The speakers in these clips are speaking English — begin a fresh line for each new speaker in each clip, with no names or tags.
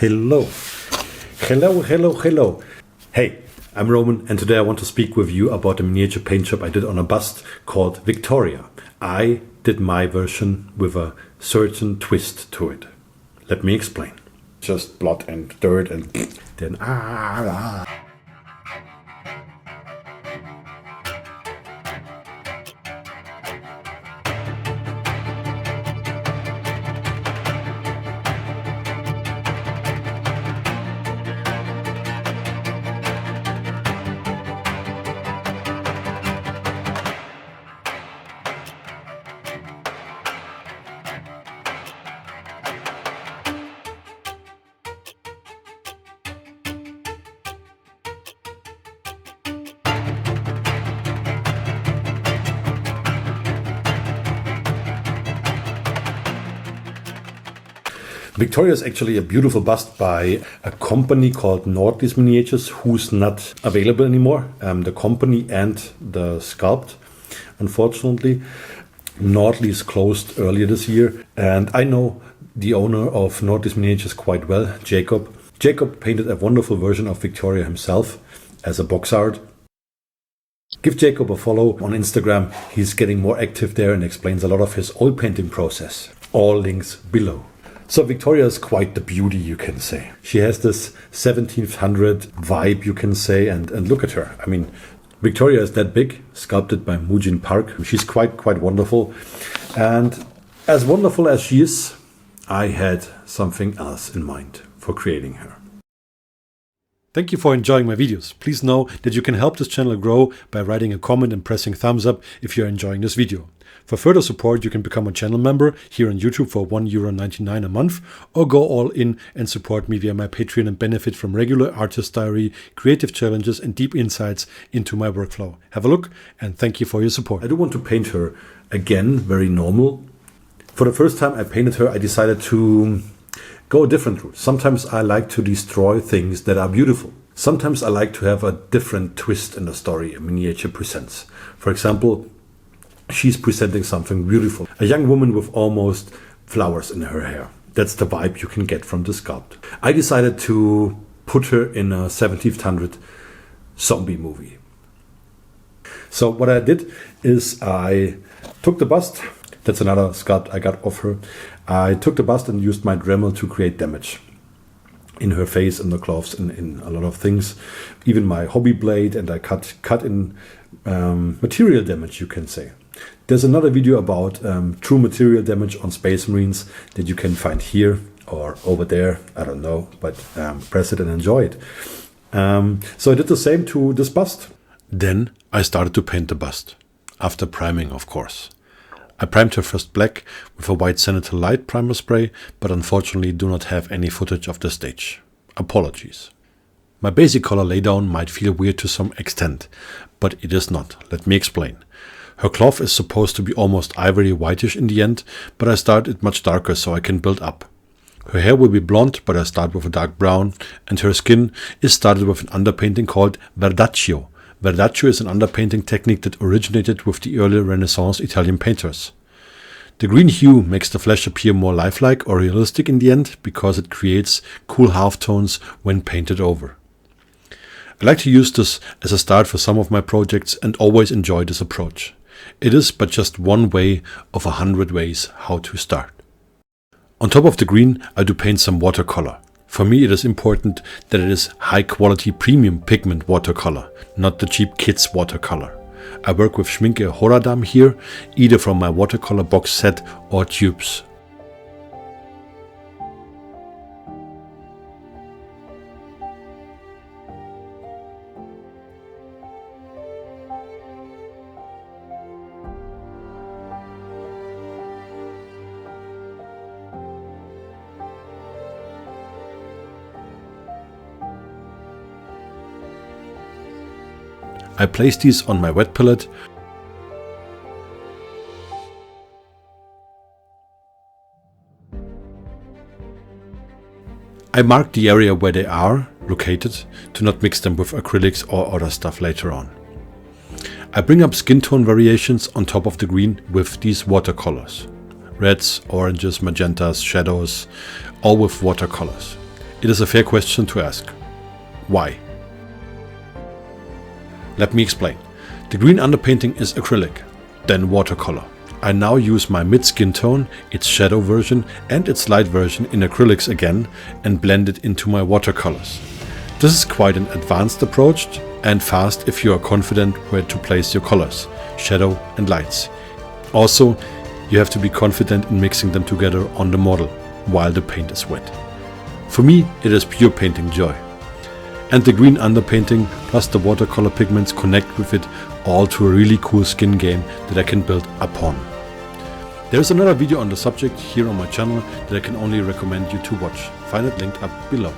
Hello. Hello. Hey, I'm Roman, and today I want to speak with you about a miniature paint job I did on a bust called Victoria. I did my version with a certain twist to it. Let me explain. Just blood and dirt and then Victoria is actually a beautiful bust by a company called Nordlies Miniatures, who's not available anymore. The company and the sculpt, unfortunately. Nordlies closed earlier this year, and I know the owner of Nordlies Miniatures quite well, Jacob. Jacob painted a wonderful version of Victoria himself as a box art. Give Jacob a follow on Instagram. He's getting more active there and explains a lot of his oil painting process. All links below. So Victoria is quite the beauty, you can say. She has this 1700 vibe, you can say, and look at her. I mean, Victoria is that big, sculpted by Mujin Park. She's quite wonderful. And as wonderful as she is, I had something else in mind for creating her. Thank you for enjoying my videos. Please know that you can help this channel grow by writing a comment and pressing thumbs up if you're enjoying this video. For further support, you can become a channel member here on YouTube for €1.99 a month, or go all in and support me via my Patreon and benefit from regular artist diary, creative challenges, and deep insights into my workflow. Have a look, and thank you for your support. I do want to paint her again, very normal. For the first time I painted her, I decided to go a different route. Sometimes I like to destroy things that are beautiful. Sometimes I like to have a different twist in the story a miniature presents. For example, she's presenting something beautiful. A young woman with almost flowers in her hair. That's the vibe you can get from the sculpt. I decided to put her in a 1700 zombie movie. So what I did is I took the bust. That's another sculpt I got of her. I took the bust and used my Dremel to create damage in her face, in the gloves, in a lot of things. Even my hobby blade, and I cut in material damage, you can say. There's another video about true material damage on Space Marines that you can find here or over there. I don't know, but press it and enjoy it. So I did the same to this bust. Then I started to paint the bust, after priming, of course. I primed her first black with a white Senator Light primer spray, but unfortunately do not have any footage of the stage. Apologies. My basic color laydown might feel weird to some extent, but it is not. Let me explain. Her cloth is supposed to be almost ivory whitish in the end, but I start it much darker so I can build up. Her hair will be blonde, but I start with a dark brown, and her skin is started with an underpainting called verdaccio. Verdaccio is an underpainting technique that originated with the early Renaissance Italian painters. The green hue makes the flesh appear more lifelike or realistic in the end because it creates cool halftones when painted over. I like to use this as a start for some of my projects and always enjoy this approach. It is but just one way of 100 ways how to start. On top of the green, I do paint some watercolor. For me, it is important that it is high quality premium pigment watercolor, not the cheap kids watercolor. I work with Schminke Horadam here, either from my watercolor box set or tubes. I place these on my wet palette. I mark the area where they are located to not mix them with acrylics or other stuff later on. I bring up skin tone variations on top of the green with these watercolors. Reds, oranges, magentas, shadows, all with watercolors. it is a fair question to ask. Why? Let me explain. The green underpainting is acrylic, then watercolor. I now use my mid-skin tone, its shadow version and its light version in acrylics again and blend it into my watercolors. This is quite an advanced approach and fast if you are confident where to place your colors, shadow and lights. Also, you have to be confident in mixing them together on the model while the paint is wet. For me, it is pure painting joy. And the green underpainting plus the watercolor pigments connect with it all to a really cool skin game that I can build upon. There is another video on the subject here on my channel that I can only recommend you to watch. Find it linked up below.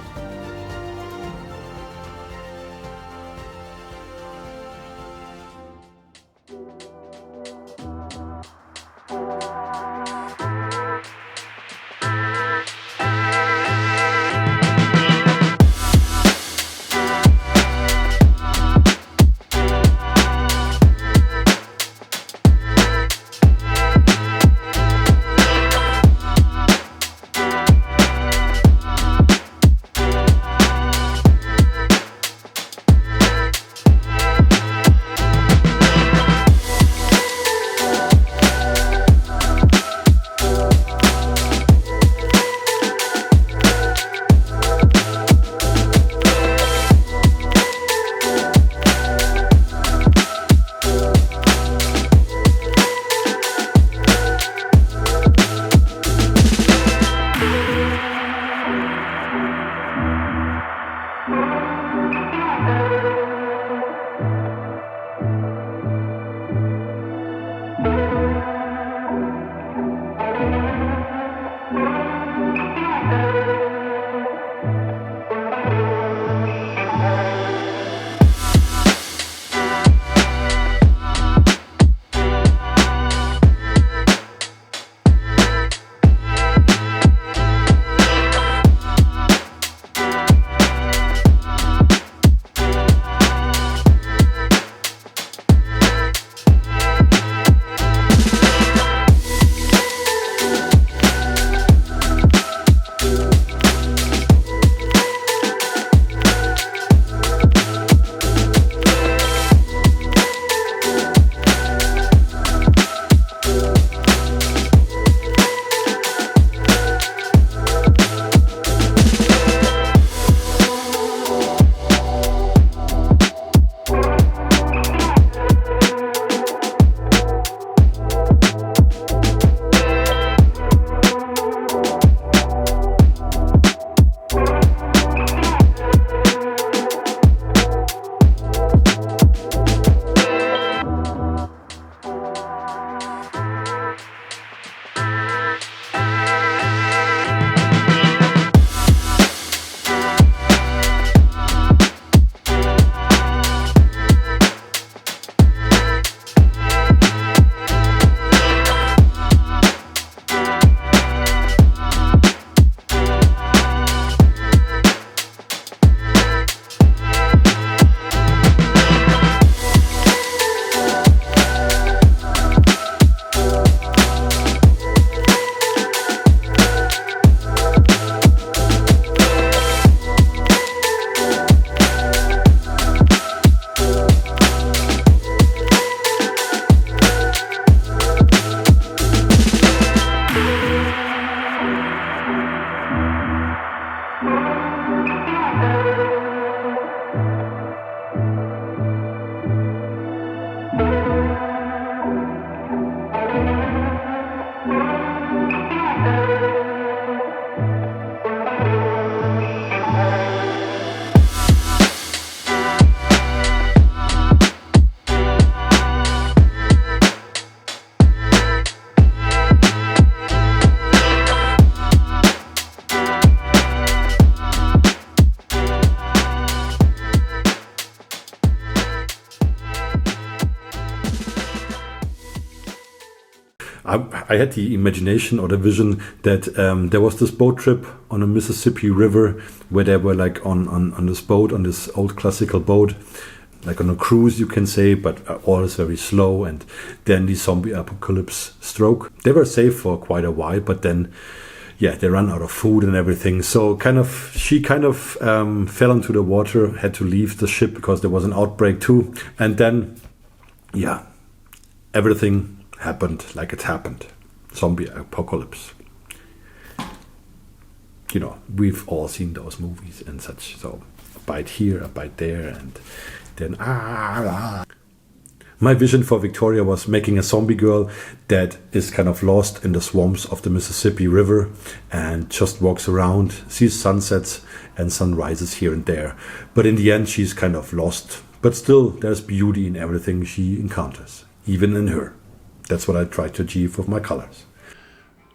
I had the imagination or the vision that there was this boat trip on a Mississippi River where they were like on this boat, on this old classical boat, like on a cruise, you can say, but all is very slow. And then the zombie apocalypse struck. They were safe for quite a while, but then yeah, they run out of food and everything. So she kind of fell into the water, had to leave the ship because there was an outbreak too. And then, yeah, everything happened like it happened. Zombie apocalypse. You know, we've all seen those movies and such. So a bite here, a bite there, and then My vision for Victoria was making a zombie girl that is kind of lost in the swamps of the Mississippi River and just walks around, sees sunsets and sunrises here and there. But in the end, she's kind of lost. But still, there's beauty in everything she encounters, even in her. That's what I tried to achieve with my colors.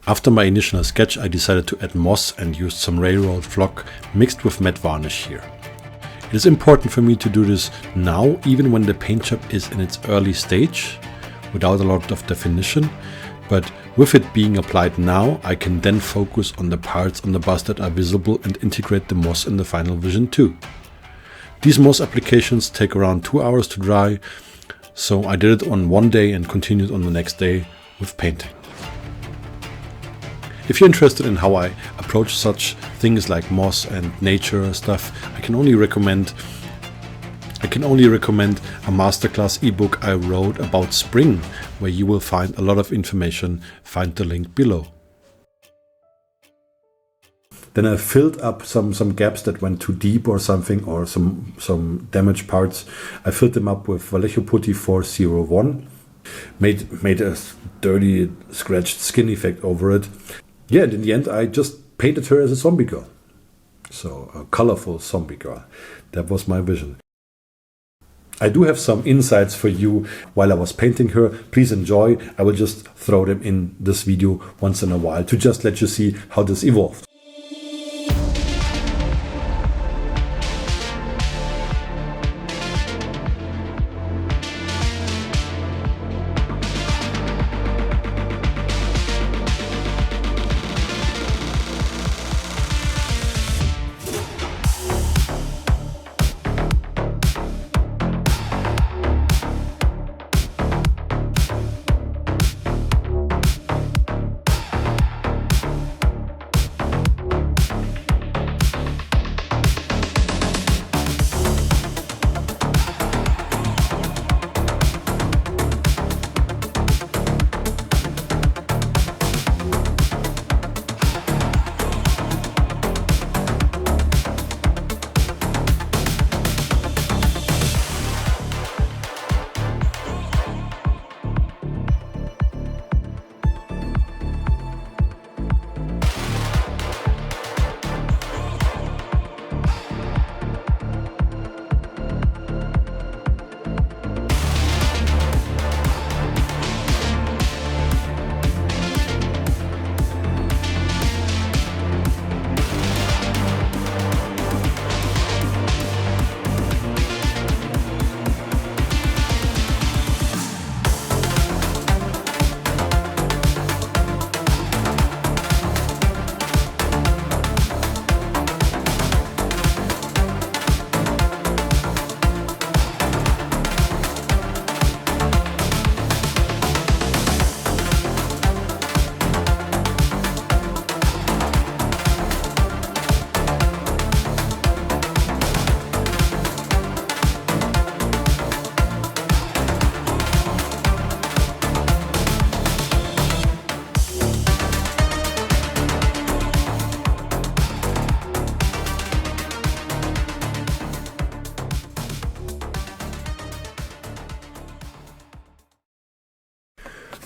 After my initial sketch, I decided to add moss and used some railroad flock mixed with matte varnish here. It is important for me to do this now, even when the paint job is in its early stage, without a lot of definition, but with it being applied now, I can then focus on the parts on the bust that are visible and integrate the moss in the final vision too. These moss applications take around 2 hours to dry, so I did it on one day and continued on the next day with painting. If you're interested in how I approach such things like moss and nature stuff, I can only recommend a masterclass ebook I wrote about spring, where you will find a lot of information. Find the link below. Then I filled up some gaps that went too deep or something, or some damaged parts. I filled them up with Vallejo Putty 401. Made a dirty, scratched skin effect over it. Yeah, and in the end, I just painted her as a zombie girl. So, a colorful zombie girl. That was my vision. I do have some insights for you while I was painting her. Please enjoy. I will just throw them in this video once in a while to just let you see how this evolved.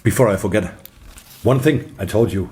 Before I forget, one thing I told you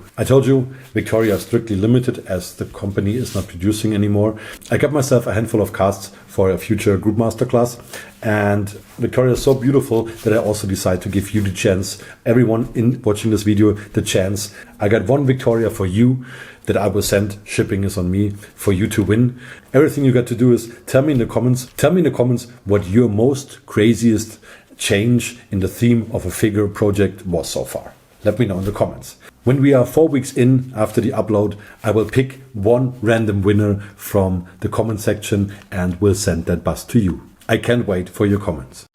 Victoria is strictly limited as the company is not producing anymore. I got myself a handful of casts for a future group masterclass, and Victoria is so beautiful that I also decided to give you the chance, everyone in watching this video, the chance. I got one Victoria for you that I will send. Shipping is on me for you to win. Everything you got to do is tell me in the comments what your most craziest change in the theme of a figure project was so far. Let me know in the comments. When we are 4 weeks in after the upload, I will pick one random winner from the comment section and will send that bust to you. I can't wait for your comments.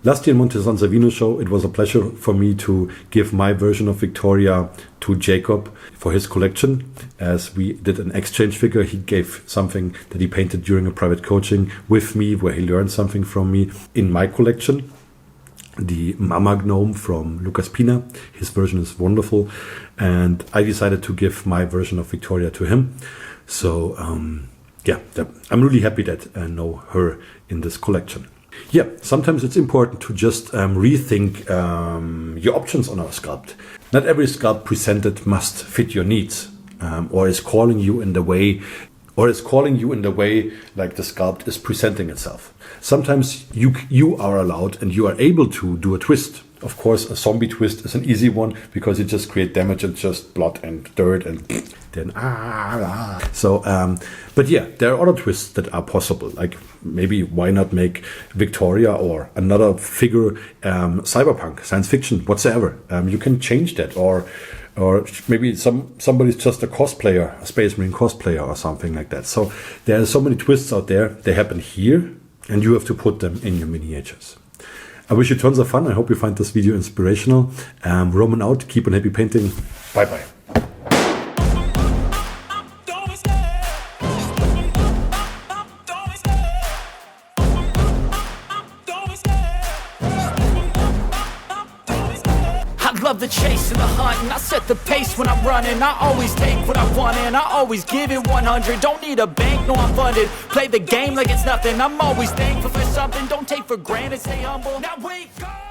Last year in Monte San Savino show, it was a pleasure for me to give my version of Victoria to Jacob for his collection. As we did an exchange figure, he gave something that he painted during a private coaching with me, where he learned something from me in my collection. The Mama Gnome from Lucas Pina. His version is wonderful. And I decided to give my version of Victoria to him. So, yeah, I'm really happy that I know her in this collection. Yeah, sometimes it's important to just rethink your options on our sculpt. Not every sculpt presented must fit your needs, or is calling you in the way like the sculpt is presenting itself. Sometimes you are allowed and you are able to do a twist. Of course, a zombie twist is an easy one because you just create damage and just blood and dirt and then So, but yeah, there are other twists that are possible. Like maybe why not make Victoria or another figure cyberpunk, science fiction, whatsoever. You can change that, or maybe somebody's just a cosplayer, a Space Marine cosplayer or something like that. So there are so many twists out there. They happen here, and you have to put them in your miniatures. I wish you tons of fun. I hope you find this video inspirational. Roman out. Keep on happy painting. Bye bye.
Love the chase and the hunt, and I set the pace when I'm running. I always take what I want and I always give it 100. Don't need a bank, no I'm funded. Play the game like it's nothing. I'm always thankful for something. Don't take for granted, stay humble. Now wake up!